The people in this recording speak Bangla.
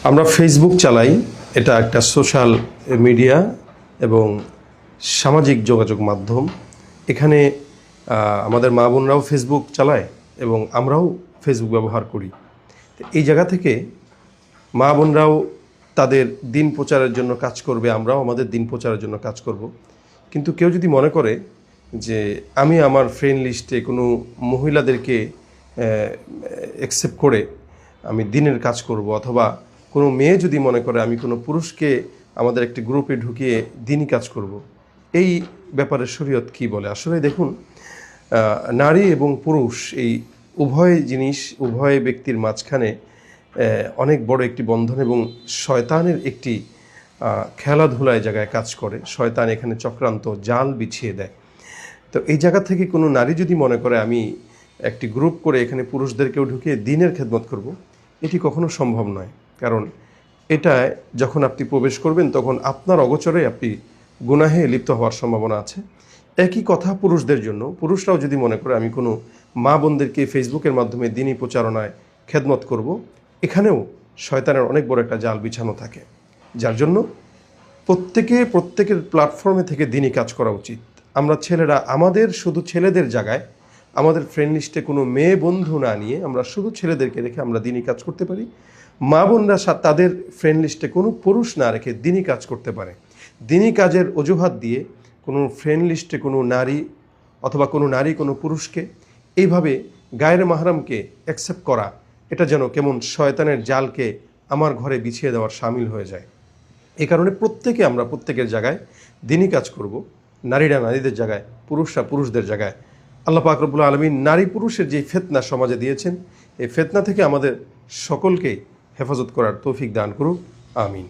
আমরা ফেসবুক চালাই, এটা একটা সোশ্যাল মিডিয়া এবং সামাজিক যোগাযোগ মাধ্যম। এখানে আমাদের মা বোনরাও ফেসবুক চালায় এবং আমরাও ফেসবুক ব্যবহার করি। এই জায়গা থেকে মা বোনরাও তাদের দিন প্রচারের জন্য কাজ করবে, আমরাও আমাদের দিন প্রচারের জন্য কাজ করব। কিন্তু কেউ যদি মনে করে যে আমি আমার ফ্রেন্ড লিস্টে কোনো মহিলাদেরকে অ্যাকসেপ্ট করে আমি দিনের কাজ করব, অথবা কোনো মেয়ে যদি মনে করে আমি কোনো পুরুষকে আমাদের একটি গ্রুপে ঢুকিয়ে দিনই কাজ করব, এই ব্যাপারে শরীয়ত কী বলে? আসলে দেখুন, নারী এবং পুরুষ এই উভয় জিনিস উভয় ব্যক্তির মাঝখানে অনেক বড় একটি বন্ধন এবং শয়তানের একটি খেলাধুলায় জায়গায় কাজ করে। শয়তান এখানে চক্রান্ত জাল বিছিয়ে দেয়। তো এই জায়গা থেকে কোনো নারী যদি মনে করে আমি একটি গ্রুপ করে এখানে পুরুষদেরকেও ঢুকিয়ে দিনের খেদমত করব, এটি কখনো সম্ভব নয়। কারণ এটায় যখন আপনি প্রবেশ করবেন তখন আপনার অগোচরে আপনি গুনাহে লিপ্ত হওয়ার সম্ভাবনা আছে। একই কথা পুরুষদের জন্য। পুরুষরাও যদি মনে করে আমি কোনো মা বোনদেরকে ফেসবুকের মাধ্যমে দিনী প্রচারণায় খেদমত করব, এখানেও শয়তানের অনেক বড় একটা জাল বিছানো থাকে। যার জন্য প্রত্যেকের প্ল্যাটফর্মে থেকে দিনী কাজ করা উচিত। আমরা ছেলেরা আমাদের শুধু ছেলেদের জায়গায় আমাদের ফ্রেন্ড লিস্টে কোনো মেয়ে বন্ধু না নিয়ে আমরা শুধু ছেলেদেরকে রেখে আমরা দিনী কাজ করতে পারি। মা বোনরা তাদের ফ্রেন্ড লিস্টে কোনো পুরুষ না রেখে দিনী কাজ করতে পারে। দিনী কাজের অজুহাত দিয়ে কোনো ফ্রেন্ড লিস্টে কোনো নারী অথবা কোনো নারী কোনো পুরুষকে এইভাবে গায়ের মাহরামকে অ্যাকসেপ্ট করা, এটা যেন কেমন শয়তানের জালকে আমার ঘরে বিছিয়ে দেওয়ার শামিল হয়ে যায়। এই কারণে আমরা প্রত্যেকের জায়গায় দিনই কাজ করব। নারীরা নারীদের জায়গায়, পুরুষরা পুরুষদের জায়গায়। আল্লাহ পাক রব্বুল আলামিন নারী পুরুষের যে ফিতনা সমাজে দিয়েছেন, এই ফিতনা থেকে আমাদের সকলকেই হেফাজত করার তৌফিক দান করুক। আমিন।